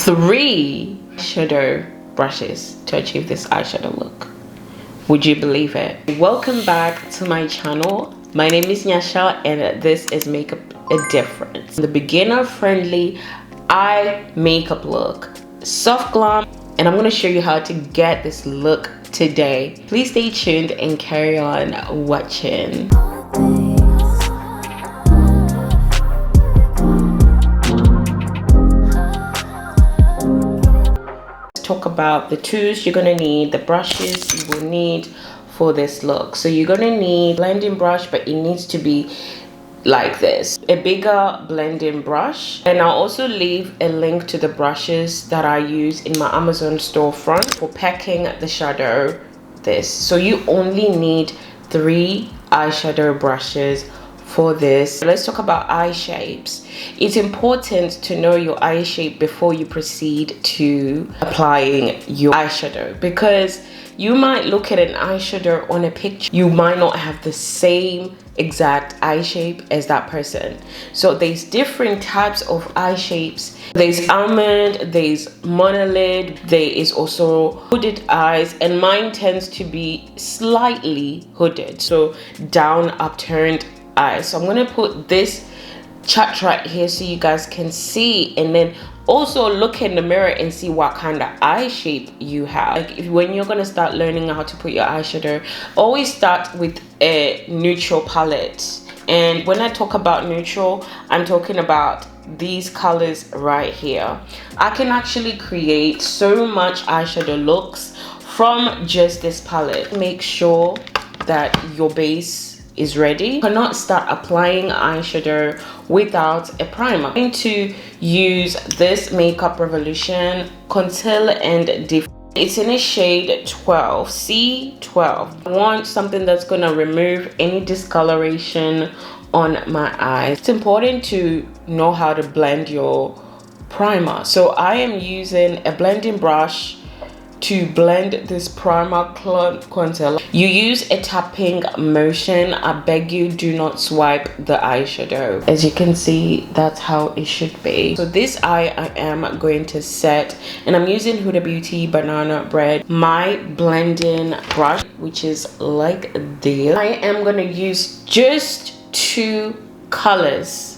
3 eyeshadow brushes to achieve this eyeshadow look. Would you believe it? Welcome back to my channel. My name is Nyasha and this is Makeup a Difference. The beginner friendly eye makeup look. Soft glam, and I'm going to show you how to get this look today. Please stay tuned and carry on watching. Talk about the tools you're gonna need, the brushes you will need for this look. So you're gonna need a blending brush, but it needs to be like this, a bigger blending brush. And I'll also leave a link to the brushes that I use in my Amazon storefront for packing the shadow. So you only need 3 eyeshadow brushes for this. Let's talk about eye shapes. It's important to know your eye shape before you proceed to applying your eyeshadow, because you might look at an eyeshadow on a picture, you might not have the same exact eye shape as that person. So there's different types of eye shapes. There's almond, there's monolid, there is also hooded eyes, and mine tends to be slightly hooded, so down upturned eyes. So I'm going to put this chart right here so you guys can see, and then also look in the mirror and see what kind of eye shape you have. Like when you're going to start learning how to put your eyeshadow, always start with a neutral palette. And when I talk about neutral, I'm talking about these colors right here. I can actually create so much eyeshadow looks from just this palette. Make sure that your base is ready. You cannot start applying eyeshadow without a primer. I'm going to use this Makeup Revolution Conceal and Define. It's in a shade 12, C12. I want something that's gonna remove any discoloration on my eyes. It's important to know how to blend your primer. So I am using a blending brush to blend this primer concealer. You use a tapping motion. I beg you, do not swipe the eyeshadow. As you can see, that's how it should be. So this eye I am going to set, and I'm using Huda Beauty Banana Bread, my blending brush, which is like this. I am gonna use just 2 colors.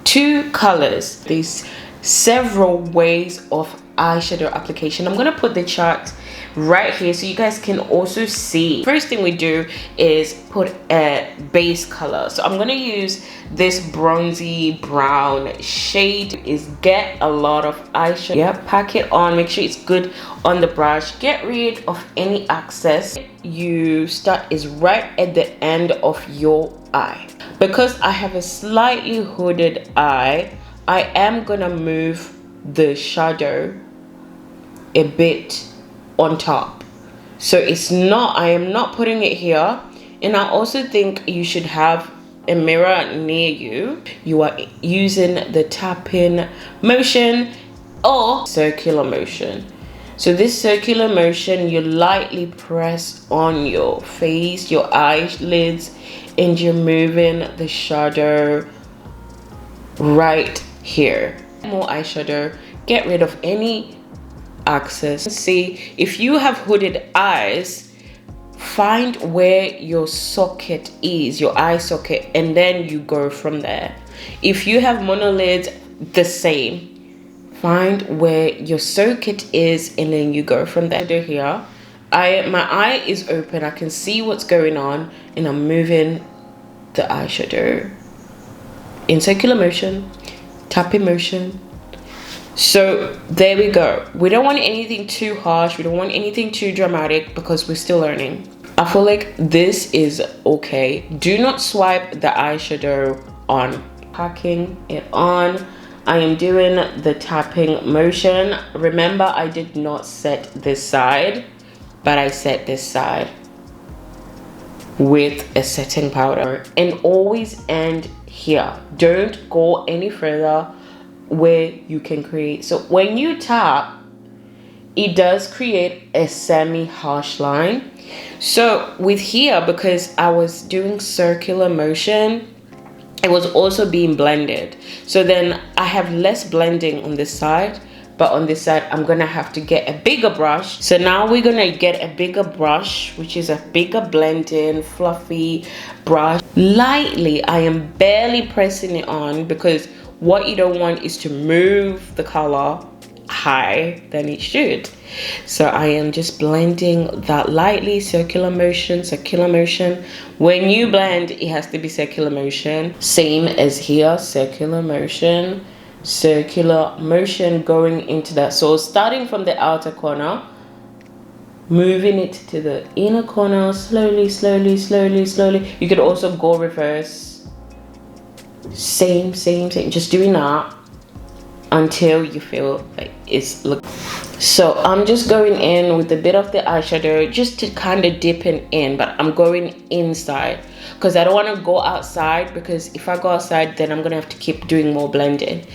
There's several ways of eyeshadow application. I'm gonna put the chart right here so you guys can also see. First thing we do is put a base color. So I'm gonna use this bronzy brown shade. Is get a lot of eyeshadow. Yeah, pack it on, make sure it's good on the brush. Get rid of any excess. You start is right at the end of your eye. Because I have a slightly hooded eye, I am gonna move the shadow a bit on top, so it's not, I am not putting it here. And I also think you should have a mirror near you. You are using the tapping motion or circular motion. So this circular motion, you lightly press on your face, your eyelids, and you're moving the shadow right here. More eyeshadow, get rid of any excess. See, if you have hooded eyes, find where your socket is, your eye socket, and then you go from there. If you have monolids, the same, find where your socket is and then you go from there. Here my eye is open, I can see what's going on, and I'm moving the eyeshadow in circular motion, tapping motion. So there we go. We don't want anything too harsh, we don't want anything too dramatic, because we're still learning. I feel like this is okay. Do not swipe the eyeshadow on. Packing it on, I am doing the tapping motion. Remember, I did not set this side, but I set this side with a setting powder. And always end here. Don't go any further where you can create. So when you tap, it does create a semi-harsh line. So with here, because I was doing circular motion, it was also being blended. So then I have less blending on this side, but on this side I'm gonna have to get a bigger brush. So now we're gonna get a bigger brush, which is a bigger blending fluffy brush. Lightly, I am barely pressing it on, because what you don't want is to move the color higher than it should. So I am just blending that lightly, circular motion, circular motion. When you blend, it has to be circular motion, same as here, circular motion going into that. So starting from the outer corner, moving it to the inner corner, slowly, slowly, slowly, slowly. You could also go reverse, same, just doing that until you feel like it's look. So I'm just going in with a bit of the eyeshadow just to kind of dip in, but I'm going inside because I don't want to go outside, because if I go outside then I'm gonna have to keep doing more blending.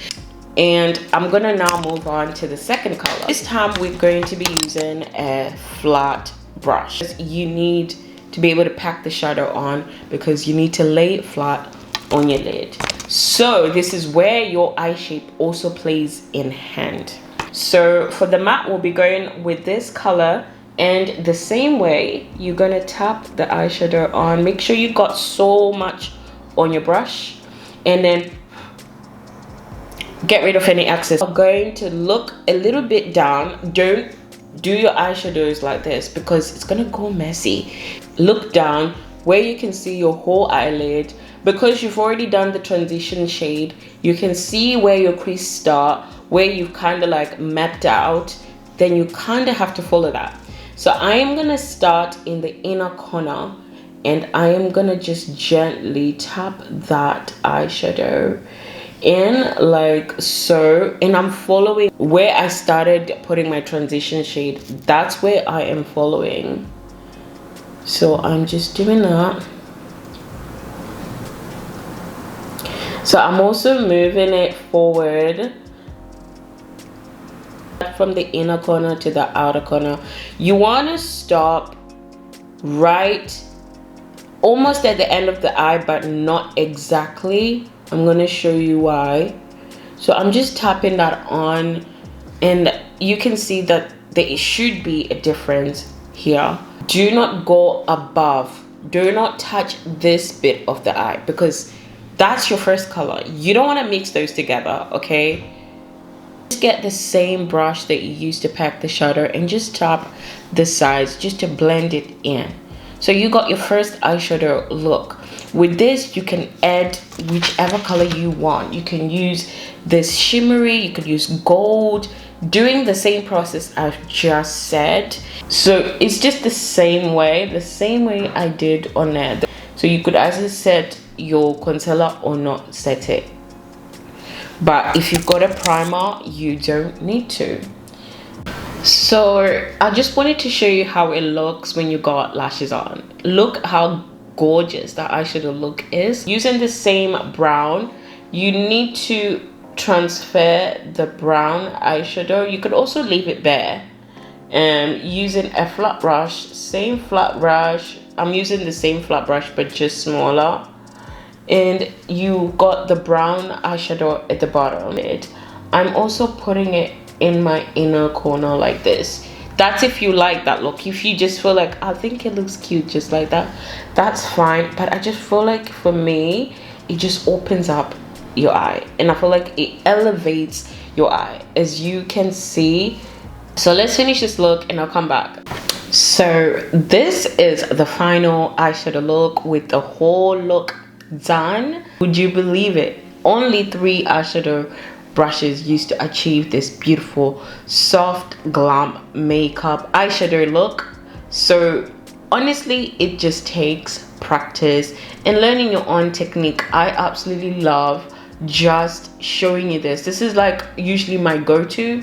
And I'm gonna now move on to the second color. This time we're going to be using a flat brush. You need to be able to pack the shadow on, because you need to lay it flat on your lid. So this is where your eye shape also plays in hand. So for the matte, we'll be going with this color, and the same way you're gonna tap the eyeshadow on. Make sure you got so much on your brush, and then get rid of any excess. I'm going to look a little bit down. Don't do your eyeshadows like this, because it's gonna go messy. Look down where you can see your whole eyelid. Because you've already done the transition shade, you can see where your crease start, where you've kind of like mapped out. Then you kind of have to follow that. So I am gonna start in the inner corner, and I am gonna just gently tap that eyeshadow in like so, and I'm following where I started putting my transition shade. That's where I am following. So I'm just doing that. So I'm also moving it forward from the inner corner to the outer corner. You want to stop right almost at the end of the eye, but not exactly. I'm going to show you why. So I'm just tapping that on, and you can see that there should be a difference here. Do not go above. Do not touch this bit of the eye, because that's your first color. You don't want to mix those together, okay? Just get the same brush that you used to pack the shadow and just tap the sides just to blend it in. So you got your first eyeshadow look. With this, you can add whichever color you want. You can use this shimmery, you could use gold, doing the same process I've just said. So it's just the same way I did on there. So you could either set your concealer or not set it. But if you've got a primer, you don't need to. So I just wanted to show you how it looks when you got lashes on. Look how gorgeous that eyeshadow look is. Using the same brown, you need to transfer the brown eyeshadow. You could also leave it bare. And using a flat brush, same flat brush. I'm using the same flat brush but just smaller. And you got the brown eyeshadow at the bottom. I'm also putting it in my inner corner like this. That's if you like that look. If you just feel like, I think it looks cute just like that, that's fine. But I just feel like for me, it just opens up your eye, and I feel like it elevates your eye, as you can see. So let's finish this look and I'll come back. So this is the final eyeshadow look with the whole look done. Would you believe it? Only 3 eyeshadow brushes used to achieve this beautiful soft glam makeup eyeshadow look. So honestly, it just takes practice and learning your own technique. I absolutely love just showing you this. This is like usually my go-to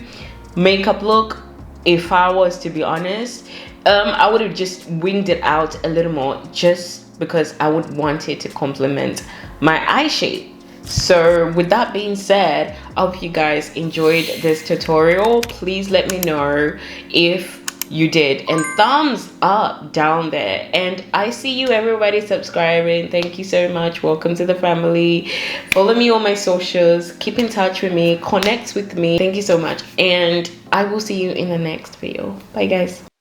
makeup look. If I was to be honest, I would have just winged it out a little more, just because I would want it to complement my eye shape. So with that being said, I hope you guys enjoyed this tutorial. Please let me know if you did, and thumbs up down there. And I see you, everybody subscribing. Thank you so much. Welcome to the family. Follow me on my socials, keep in touch with me, connect with me. Thank you so much, and I will see you in the next video. Bye guys.